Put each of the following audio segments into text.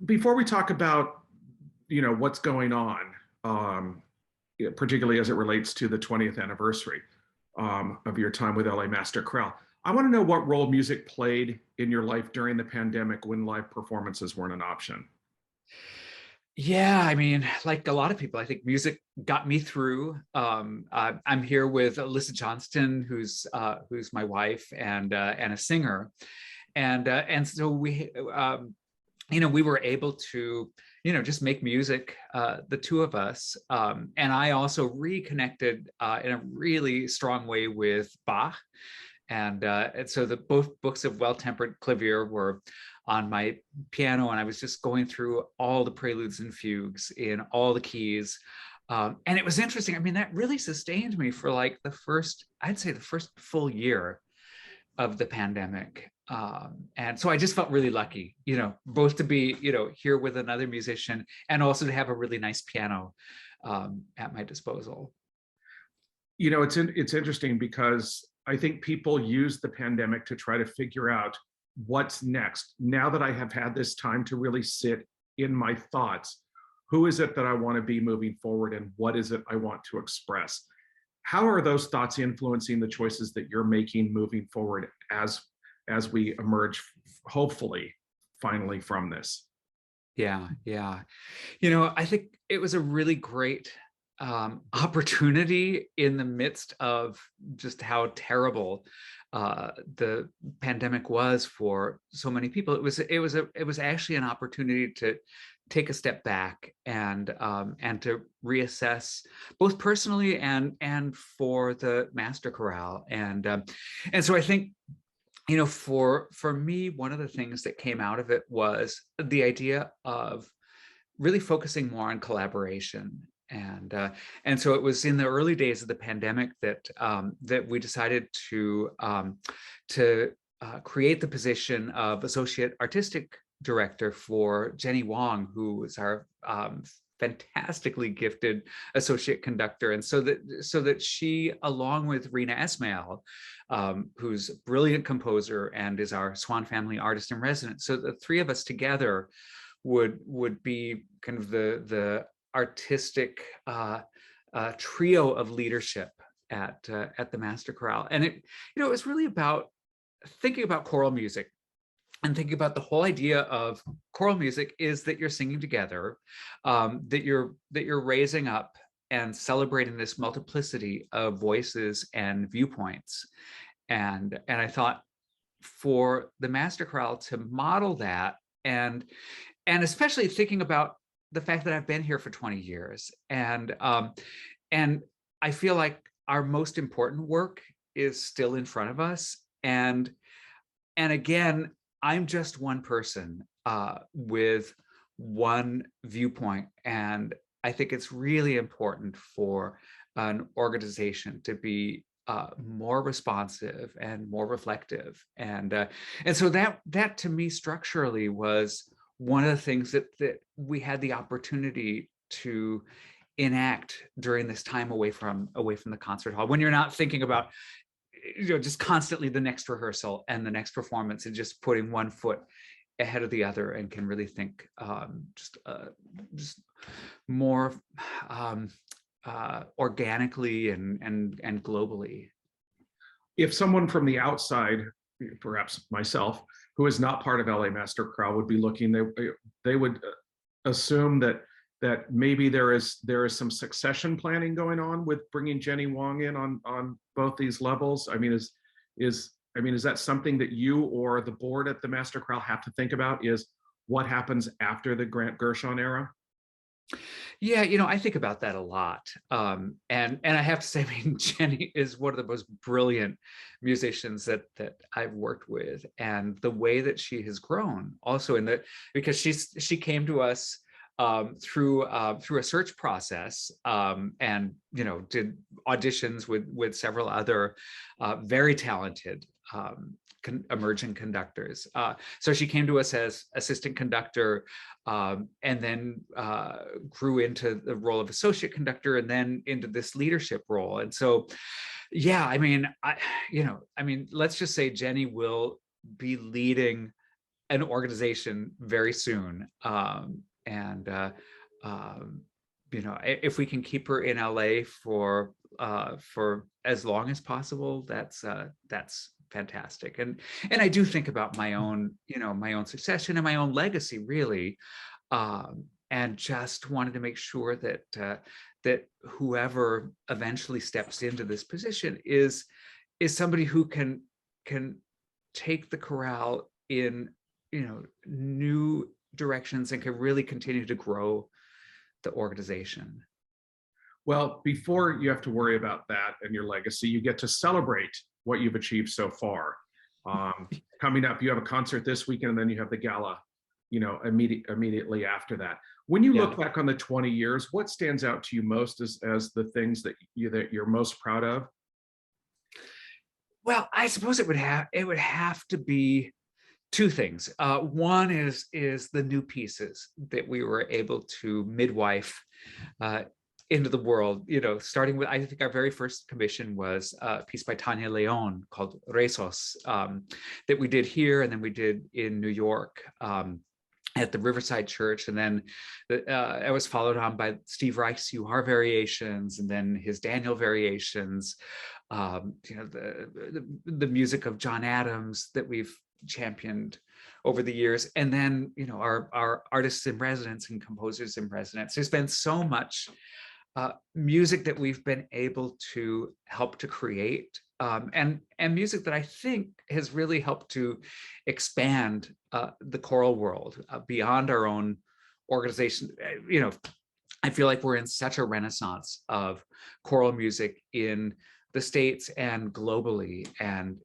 Before we talk about, what's going on, particularly as it relates to the 20th anniversary of your time with LA Master Chorale, I want to know what role music played in your life during the pandemic when live performances weren't an option. Yeah, I mean, like a lot of people, I think music got me through. I'm here with Alyssa Johnston, who's my wife and a singer, and so we were able to just make music, the two of us, and I also reconnected in a really strong way with Bach, and so the both books of Well-Tempered Clavier were on my piano, and I was just going through all the preludes and fugues in all the keys. And it was interesting. I mean, that really sustained me for like I'd say the first full year of the pandemic. And so I just felt really lucky, both to be, here with another musician and also to have a really nice piano at my disposal. It's interesting because I think people use the pandemic to try to figure out what's next. Now that I have had this time to really sit in my thoughts, who is it that I want to be moving forward and what is it I want to express? How are those thoughts influencing the choices that you're making moving forward as we emerge, hopefully, finally from this? Yeah, yeah. I think it was a really great opportunity in the midst of just how terrible the pandemic was for so many people. It was actually an opportunity to take a step back and to reassess both personally and for the Master Chorale. And so I think, for me, one of the things that came out of it was the idea of really focusing more on collaboration. And so it was in the early days of the pandemic that we decided to create the position of associate artistic director for Jenny Wong, who is our fantastically gifted associate conductor. And so that she, along with Rena Esmail, who's a brilliant composer and is our Swan Family artist in residence, so the three of us together would be kind of the artistic trio of leadership at the Master Chorale. And it was really about thinking about choral music and thinking about the whole idea of choral music is that you're singing together, that you're raising up and celebrating this multiplicity of voices and viewpoints. And I thought for the Master Chorale to model that, and especially thinking about the fact that I've been here for 20 years, and I feel like our most important work is still in front of us. And again, I'm just one person with one viewpoint, and I think it's really important for an organization to be more responsive and more reflective, and so that to me structurally was one of the things that we had the opportunity to enact during this time away from the concert hall, when you're not thinking about just constantly the next rehearsal and the next performance and just putting one foot ahead of the other, and can really think just more organically and globally. If someone from the outside, perhaps myself, who is not part of LA Master Chorale, would be looking, they would assume that maybe there is some succession planning going on with bringing Jenny Wong in on both these levels. I mean, is that something that you or the board at the Master Chorale have to think about? Is what happens after the Grant Gershon era? Yeah, I think about that a lot. And I have to say, I mean, Jenny is one of the most brilliant musicians that I've worked with, and the way that she has grown also because she came to us through a search process, and did auditions with several other very talented emerging conductors. So she came to us as assistant conductor, and then grew into the role of associate conductor, and then into this leadership role. And so, yeah, I mean, let's just say Jenny will be leading an organization very soon. And you know, if we can keep her in LA for as long as possible, that's fantastic. And I do think about my own, you know, my own succession and my own legacy, really, and just wanted to make sure that that whoever eventually steps into this position is somebody who can take the chorale in, you know, new directions and can really continue to grow the organization. Well, before you have to worry about that and your legacy, you get to celebrate what you've achieved so far. Coming up, you have a concert this weekend, and then you have the gala, you know, immediately after that. When you look back on the 20 years, what stands out to you most as the things that you're most proud of? Well, I suppose it would have to be two things. One is the new pieces that we were able to midwife into the world. You know, starting with, I think our very first commission was a piece by Tanya Leon called Rezos, that we did here, and then we did in New York at the Riverside Church, and then it was followed on by Steve Reich's You Are variations, and then his Daniel variations. You know, the music of John Adams that we've championed over the years, and then, you know, our artists in residence and composers in residence. There's been so much music that we've been able to help to create, and music that I think has really helped to expand the choral world beyond our own organization. You know, I feel like we're in such a renaissance of choral music in the States and globally, and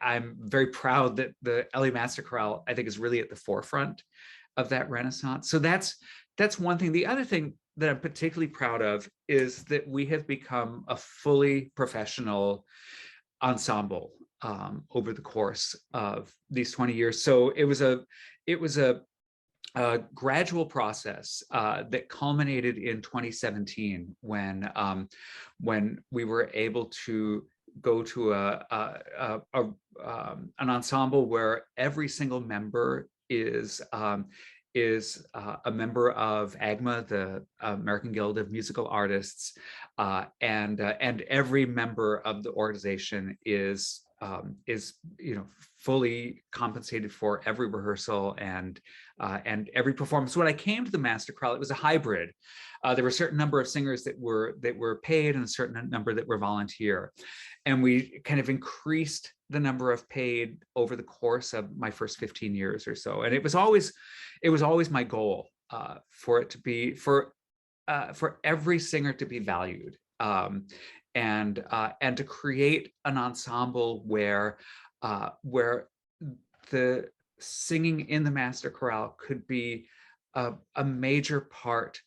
I'm very proud that the LA Master Chorale, I think, is really at the forefront of that renaissance. So that's one thing. The other thing that I'm particularly proud of is that we have become a fully professional ensemble over the course of these 20 years. So it was a gradual process that culminated in 2017 when we were able to go to an ensemble where every single member is a member of AGMA, the American Guild of Musical Artists, and every member of the organization is you know, fully compensated for every rehearsal and every performance. When I came to the Master Chorale, it was a hybrid. There were a certain number of singers that were paid and a certain number that were volunteer, and we kind of increased the number of paid over the course of my first 15 years or so. And it was always my goal for it to be for every singer to be valued, and to create an ensemble where the singing in the Master Chorale could be a major part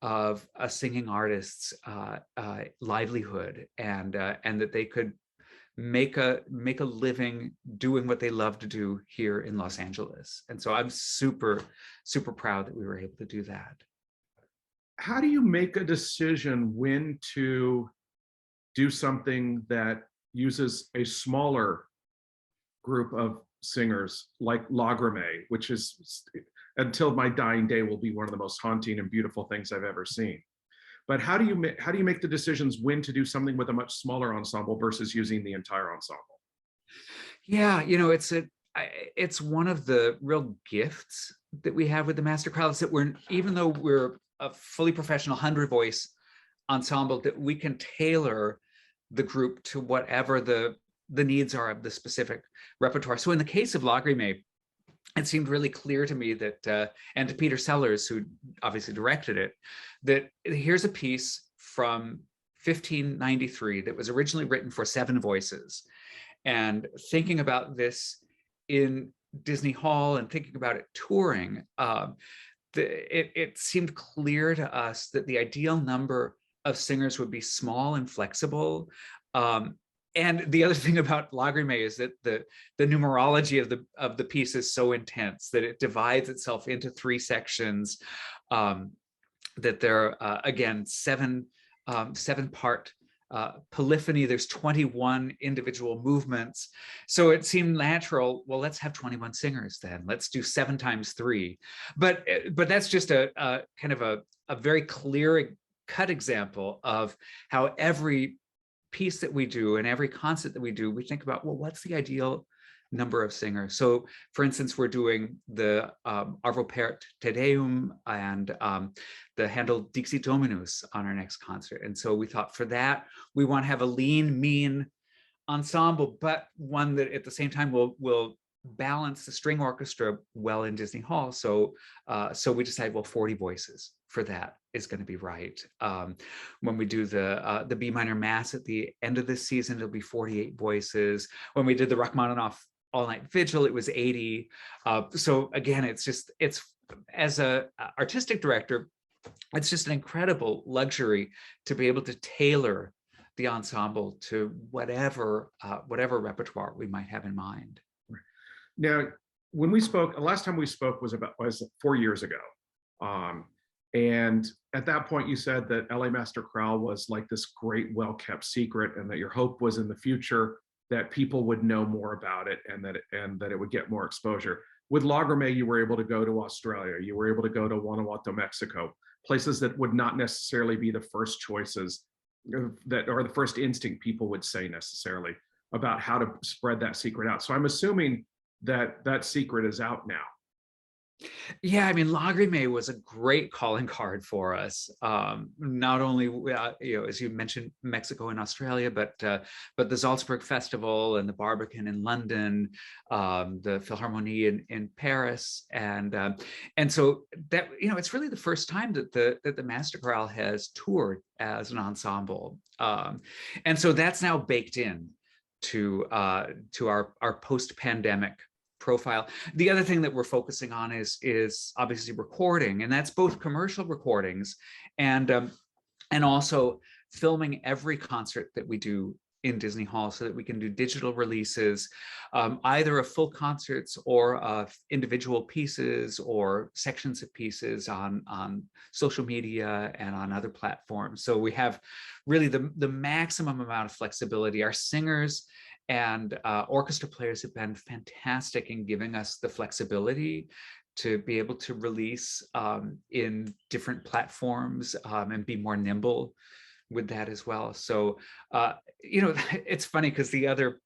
of a singing artist's livelihood, and that they could make a living doing what they love to do here in Los Angeles. And so I'm super proud that we were able to do that. How do you make a decision when to do something that uses a smaller group of singers, like Lagrime, which is, until my dying day, will be one of the most haunting and beautiful things I've ever seen? But how do you make the decisions when to do something with a much smaller ensemble versus using the entire ensemble? Yeah, you know, it's one of the real gifts that we have with the Master Chorale, is that even though we're a fully professional 100-voice ensemble, that we can tailor the group to whatever the needs are of the specific repertoire. So in the case of Lagrime, it seemed really clear to me that, and to Peter Sellers, who obviously directed it, that here's a piece from 1593 that was originally written for 7 voices. And thinking about this in Disney Hall and thinking about it touring, it seemed clear to us that the ideal number of singers would be small and flexible. And the other thing about Lagrime is that the numerology of the piece is so intense that it divides itself into 3 sections. That there are again 7 part polyphony, there's 21 individual movements. So it seemed natural, well, let's have 21 singers then. Let's do 7 times 3. But that's just a kind of a very clear cut example of how every piece that we do and every concert that we do, we think about, well, what's the ideal number of singers? So for instance, we're doing the Arvo Pärt Te Deum and the Handel Dixit Dominus on our next concert. And so we thought for that, we want to have a lean, mean ensemble, but one that at the same time will balance the string orchestra well in Disney Hall. So we decided, well, 40 voices for that is going to be right. When we do the B minor mass at the end of this season, it'll be 48 voices. When we did the Rachmaninoff all-night vigil, it was 80. So again, it's as a artistic director, it's just an incredible luxury to be able to tailor the ensemble to whatever repertoire we might have in mind. Now, when we spoke, last time we spoke was 4 years ago. And at that point, you said that LA Master Chorale was like this great, well-kept secret, and that your hope was in the future that people would know more about it and that it would get more exposure. With Lagrime, you were able to go to Australia. You were able to go to Guanajuato, Mexico, places that would not necessarily be the first choices that are the first instinct people would say necessarily about how to spread that secret out. So I'm assuming that that secret is out now. Yeah, I mean, Lagrime was a great calling card for us. Not only, as you mentioned, Mexico and Australia, but the Salzburg Festival and the Barbican in London, the Philharmonie in Paris, and so that it's really the first time that the Master Chorale has toured as an ensemble, and so that's now baked in to our post-pandemic profile. The other thing that we're focusing on is obviously recording, and that's both commercial recordings and also filming every concert that we do in Disney Hall so that we can do digital releases, either of full concerts or of individual pieces or sections of pieces on social media and on other platforms. So we have really the maximum amount of flexibility. Our singers and orchestra players have been fantastic in giving us the flexibility to be able to release in different platforms and be more nimble with that as well. So, it's funny because the other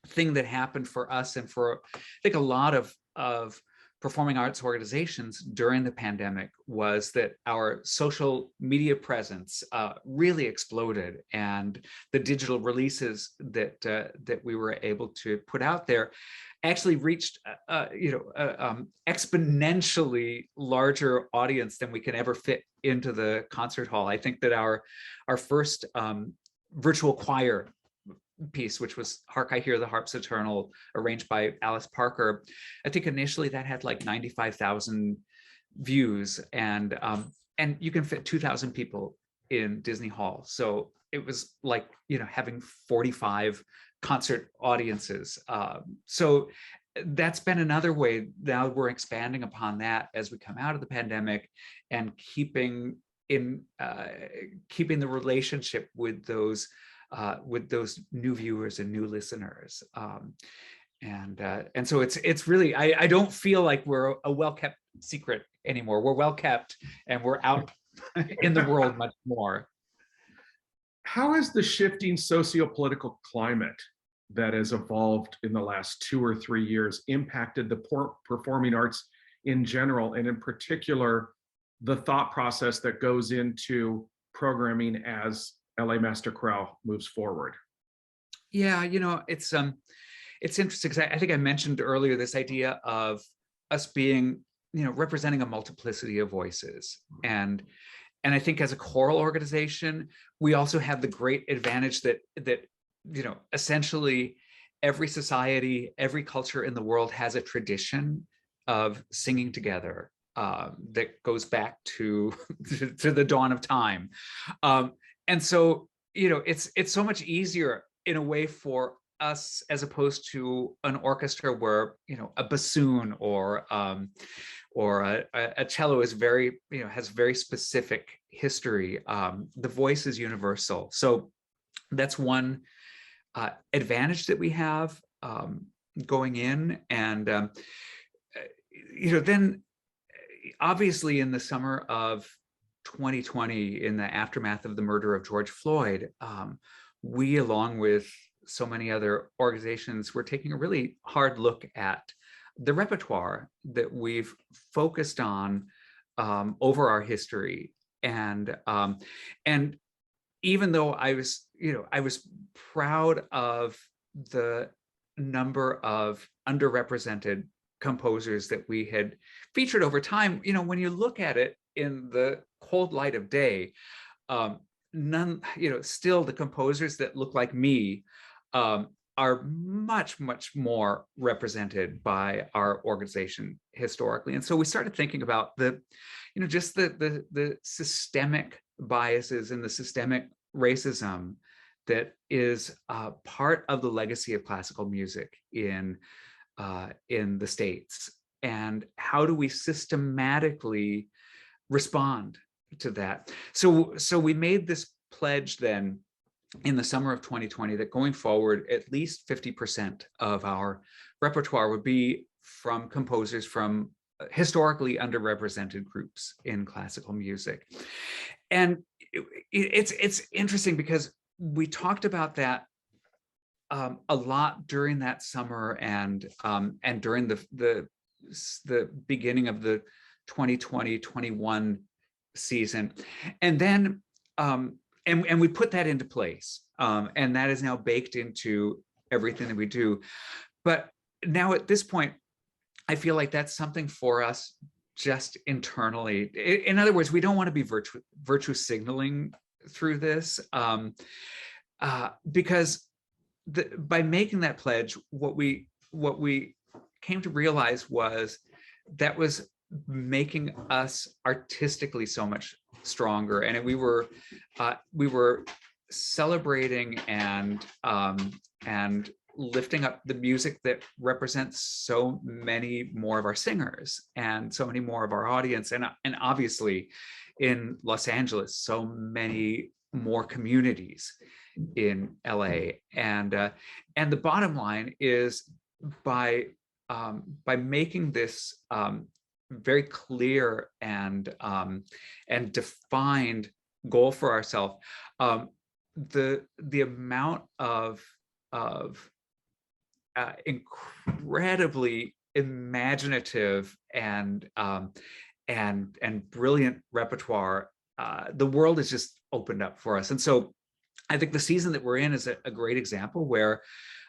thing that happened for us and for, I think, a lot of performing arts organizations during the pandemic was that our social media presence really exploded, and the digital releases that we were able to put out there actually reached exponentially larger audience than we can ever fit into the concert hall. I think that our first virtual choir piece, which was Hark I Hear the Harps Eternal, arranged by Alice Parker, I think initially that had like 95,000 views, and you can fit 2,000 people in Disney Hall. So it was like having 45 concert audiences. So that's been another way. Now we're expanding upon that as we come out of the pandemic and keeping the relationship with those new viewers and new listeners. And so it's really, I don't feel like we're a well-kept secret anymore. We're well-kept and we're out in the world much more. How has the shifting socio-political climate that has evolved in the last 2 or 3 years impacted the performing arts in general, and in particular, the thought process that goes into programming as LA Master Chorale moves forward? Yeah, it's interesting because I think I mentioned earlier this idea of us being, representing a multiplicity of voices. And I think as a choral organization, we also have the great advantage that essentially every society, every culture in the world has a tradition of singing together that goes back to the dawn of time. And so, it's so much easier in a way for us as opposed to an orchestra where, a bassoon or a cello is very, has very specific history. The voice is universal. So that's one advantage that we have going in. And then obviously in the summer of 2020, in the aftermath of the murder of George Floyd, we, along with so many other organizations, were taking a really hard look at the repertoire that we've focused on over our history. And even though I was proud of the number of underrepresented composers that we had featured over time, when you look at it in the cold light of day, still the composers that look like me are much, much more represented by our organization historically. And so we started thinking about the systemic biases and the systemic racism that is part of the legacy of classical music in the States, and how do we systematically respond to that? So we made this pledge then in the summer of 2020 that going forward, at least 50% of our repertoire would be from composers from historically underrepresented groups in classical music. And it's interesting because we talked about that a lot during that summer and during the beginning of the 2020-21 season, and then and we put that into place, and that is now baked into everything that we do. But now at this point, I feel like that's something for us just internally. In other words, we don't want to be virtue signaling through this, because by making that pledge, what we came to realize was that was making us artistically so much stronger, and we were celebrating and lifting up the music that represents so many more of our singers and so many more of our audience, and obviously in Los Angeles, so many more communities in LA. And the bottom line is, by making this very clear and defined goal for ourselves, the amount of incredibly imaginative and brilliant repertoire, the world has just opened up for us. And so I think the season that we're in is a great example where,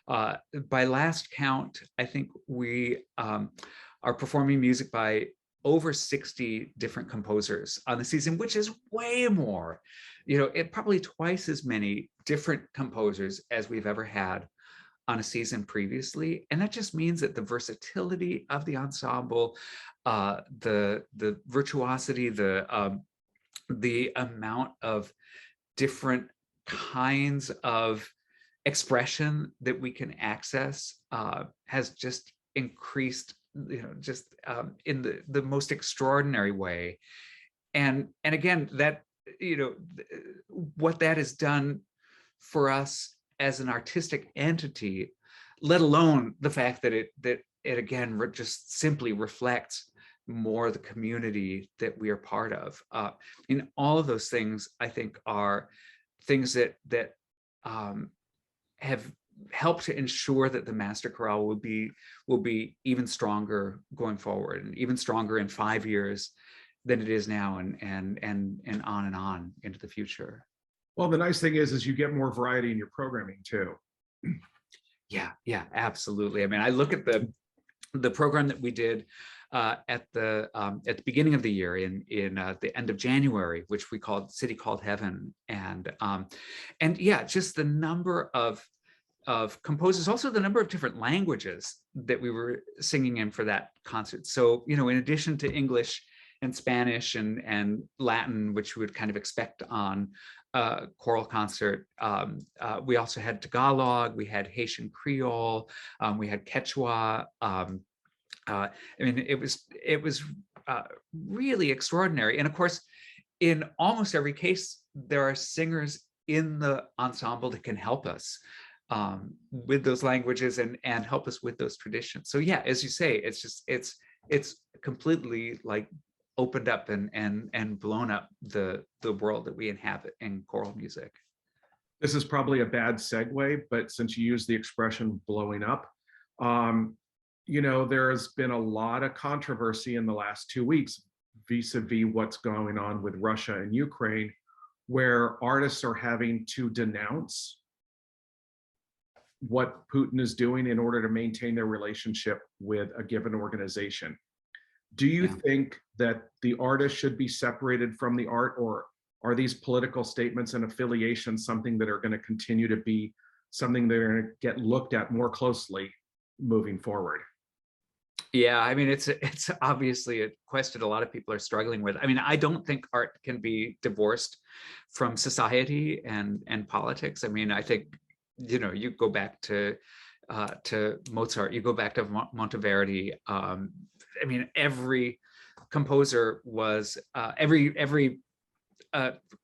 by last count, I think we are performing music by over 60 different composers on the season, which is way more, probably twice as many different composers as we've ever had on a season previously. And that just means that the versatility of the ensemble, the virtuosity, the amount of different kinds of expression that we can access has just increased, in the most extraordinary way. And again, that, what that has done for us as an artistic entity, let alone the fact that it again just simply reflects more the community that we are part of. In all of those things, I think, are things that have helped to ensure that the Master Chorale will be even stronger going forward, and even stronger in 5 years than it is now, and on into the future. Well, the nice thing is you get more variety in your programming too. Yeah, absolutely. I mean, I look at the program that we did at the beginning of the year, in the end of January, which we called City Called Heaven, and yeah, just the number of composers, also the number of different languages that we were singing in for that concert. So, in addition to English and Spanish and Latin, which we would kind of expect on a choral concert, we also had Tagalog, we had Haitian Creole, we had Quechua. I mean, it was really extraordinary. And of course, in almost every case, there are singers in the ensemble that can help us with those languages and help us with those traditions. So yeah, as you say, it's completely like opened up and blown up the world that we inhabit in choral music. This is probably a bad segue, but since you use the expression blowing up, there has been a lot of controversy in the last 2 weeks vis-a-vis what's going on with Russia and Ukraine, where artists are having to denounce what Putin is doing in order to maintain their relationship with a given organization. Do you think that the artist should be separated from the art, or are these political statements and affiliations something that are going to continue to be something that are going to get looked at more closely moving forward? Yeah, I mean, it's obviously a question a lot of people are struggling with. I mean, I don't think art can be divorced from society and politics. I mean, I think, you go back to Mozart, you go back to Monteverdi. I mean, every composer was every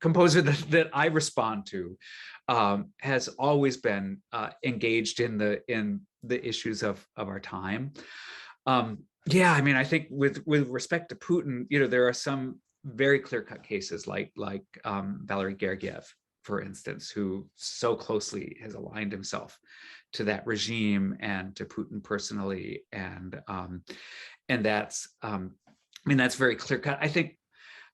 composer that I respond to has always been engaged in the issues of our time. Yeah, I mean, I think with respect to Putin, there are some very clear-cut cases like Valery Gergiev, for instance, who so closely has aligned himself to that regime and to Putin personally, and that's I mean, that's very clear-cut. I think,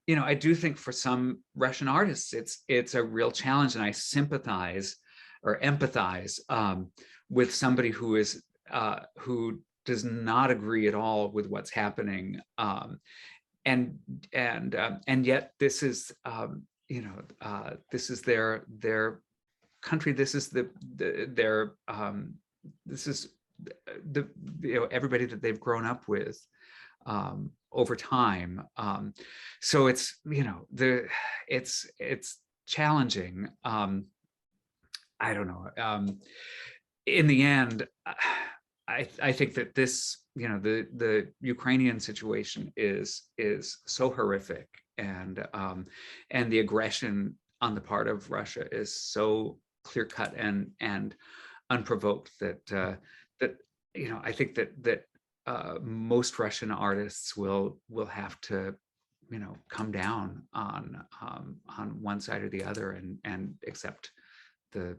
I do think for some Russian artists, it's a real challenge, and I sympathize or empathize with somebody who does not agree at all with what's happening, and yet this is this is their country. This is this is everybody that they've grown up with over time. So it's it's challenging. I don't know. In the end, I think that this, the Ukrainian situation is so horrific, and the aggression on the part of Russia is so clear cut and unprovoked that I think that most Russian artists will have to come down on one side or the other and accept the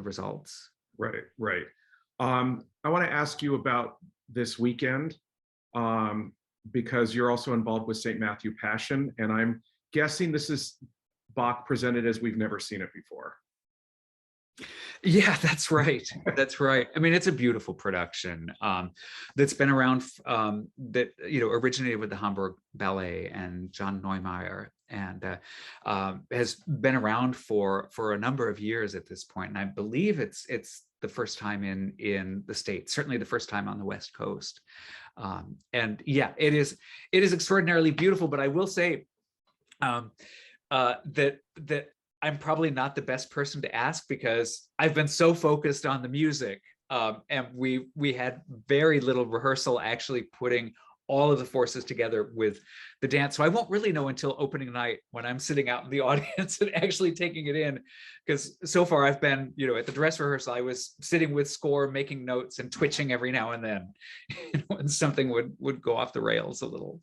results. Right. I want to ask you about this weekend, because you're also involved with St. Matthew Passion, and I'm guessing this is Bach presented as we've never seen it before. Yeah, that's right. That's right. I mean, it's a beautiful production that's been around, that originated with the Hamburg Ballet and John Neumeier, and has been around for a number of years at this point. And I believe it's the first time in the States, certainly the first time on the West Coast. And yeah, it is extraordinarily beautiful. But I will say that I'm probably not the best person to ask, because I've been so focused on the music, and we had very little rehearsal actually putting all of the forces together with the dance. So I won't really know until opening night, when I'm sitting out in the audience and actually taking it in, because so far I've been, at the dress rehearsal, I was sitting with score, making notes and twitching every now and then, when something would go off the rails a little.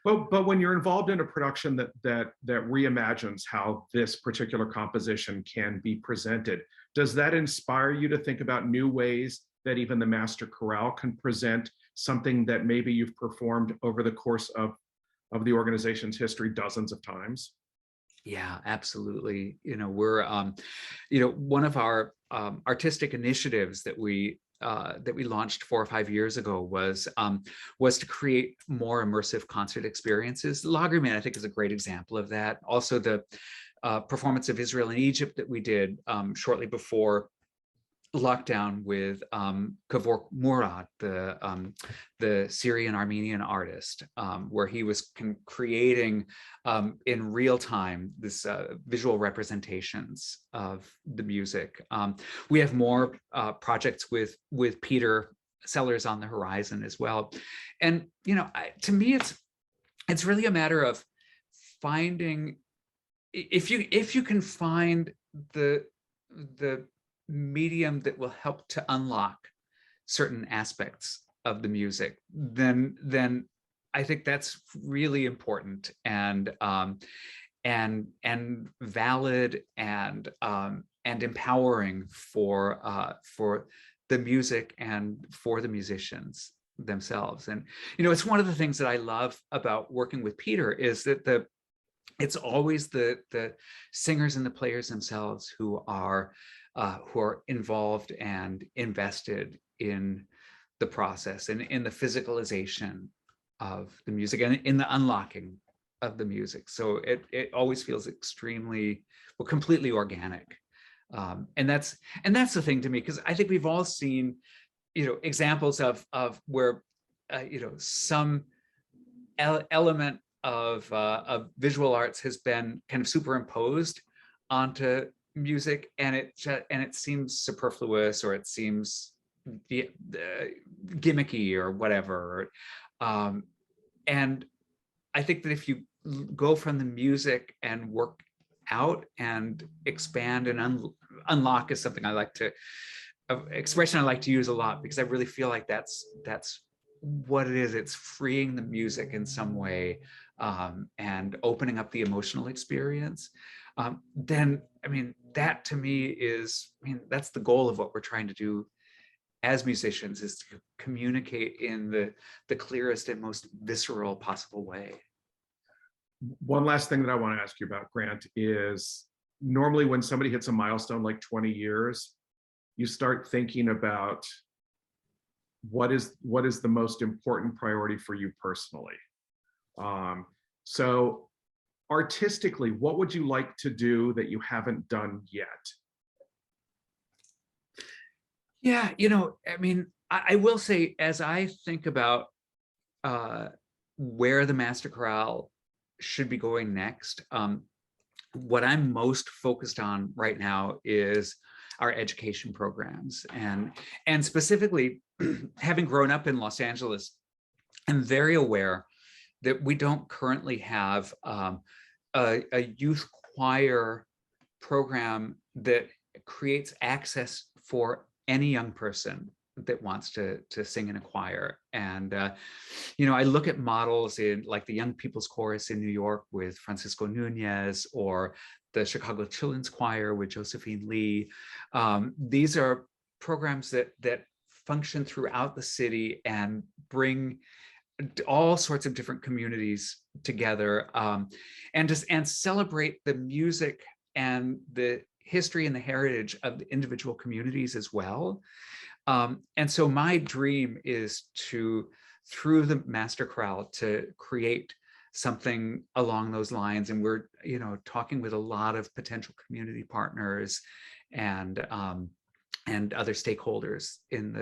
But when you're involved in a production that reimagines how this particular composition can be presented, does that inspire you to think about new ways that even the Master Chorale can present something that maybe you've performed over the course of the organization's history dozens of times? Yeah, absolutely. We're one of our artistic initiatives that we launched 4 or 5 years ago was to create more immersive concert experiences. Lagerman, I think, is a great example of that. Also, the performance of Israel and Egypt that we did shortly before lockdown with Kavor Murad, the Syrian Armenian artist, where he was creating in real time this visual representations of the music. We have more projects with Peter Sellers on the horizon as well. And to me, it's really a matter of finding if you can find the medium that will help to unlock certain aspects of the music, then I think that's really important and valid and empowering for the music and for the musicians themselves. And it's one of the things that I love about working with Peter is that it's always the singers and the players themselves who are involved and invested in the process and in the physicalization of the music and in the unlocking of the music. So it always feels extremely, well, completely organic. And that's the thing to me, because I think we've all seen, examples of where, some element of visual arts has been kind of superimposed onto music, and it seems superfluous, or it seems gimmicky or whatever. And I think that if you go from the music and work out and expand and unlock is something I like to expression I like to use a lot, because I really feel like that's what it is. It's freeing the music in some way, and opening up the emotional experience. Then, that to me is, that's the goal of what we're trying to do as musicians, is to communicate in the clearest and most visceral possible way. One last thing that I want to ask you about, Grant, is normally when somebody hits a milestone like 20 years, you start thinking about what is the most important priority for you personally. So artistically, what would you like to do that you haven't done yet? Yeah, I will say, as I think about where the Master Chorale should be going next, what I'm most focused on right now is our education programs, and specifically, having grown up in Los Angeles, I'm very aware that we don't currently have a youth choir program that creates access for any young person that wants to sing in a choir. And I look at models in like the Young People's Chorus in New York with Francisco Nunez, or the Chicago Children's Choir with Josephine Lee. These are programs that function throughout the city and bring all sorts of different communities together, and celebrate the music and the history and the heritage of the individual communities as well. And so my dream is to, through the Master Chorale, to create something along those lines. And we're, talking with a lot of potential community partners and other stakeholders in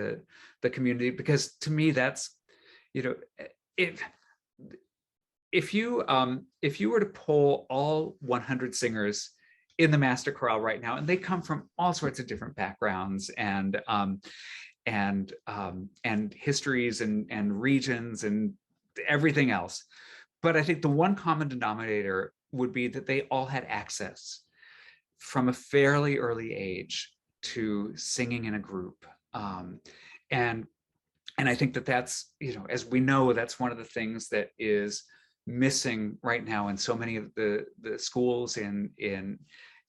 the community, because to me, that's, if you were to poll all 100 singers in the Master Chorale right now, and they come from all sorts of different backgrounds and histories and regions and everything else, but I think the one common denominator would be that they all had access from a fairly early age to singing in a group, and I think that that's, as we know, that's one of the things that is missing right now in so many of the schools in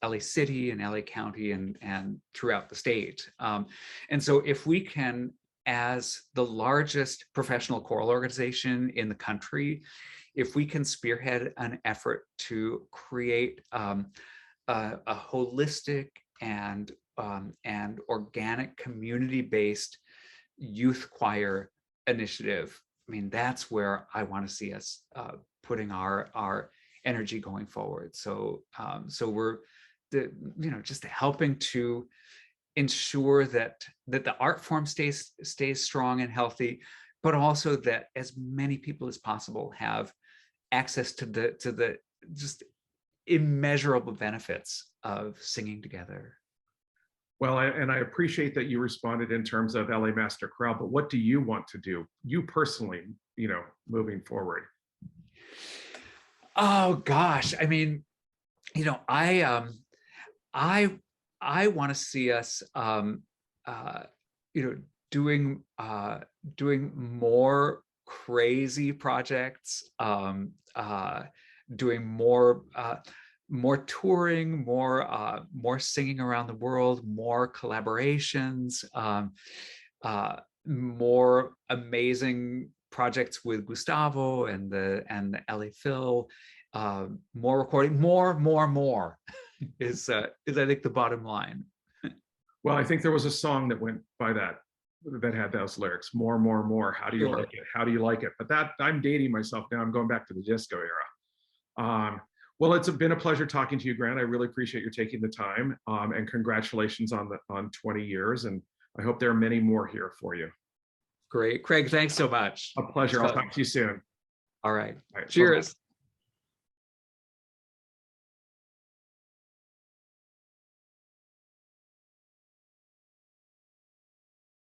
LA City and LA County and throughout the state. And so if we can, as the largest professional choral organization in the country, if we can spearhead an effort to create a holistic and organic community-based youth choir initiative, that's where I want to see us putting our energy going forward. So we're just helping to ensure that the art form stays strong and healthy, but also that as many people as possible have access to the just immeasurable benefits of singing together. Well, and I appreciate that you responded in terms of LA Master Chorale, but what do you want to do, you personally, moving forward? Oh gosh, you know, I I want to see us, you know, doing more crazy projects, doing more touring, more singing around the world, more collaborations, more amazing projects with Gustavo and the LA Phil, more recording, more is I think the bottom line. Well, I think there was a song that went by that had those lyrics, more, more, more. How do you like it? How do you like it? But that, I'm dating myself now. I'm going back to the disco era. Well, it's been a pleasure talking to you, Grant. I really appreciate you taking the time, and congratulations on 20 years. And I hope there are many more here for you. Great, Craig. Thanks so much. A pleasure. I'll talk to you soon. All right. All right. Cheers.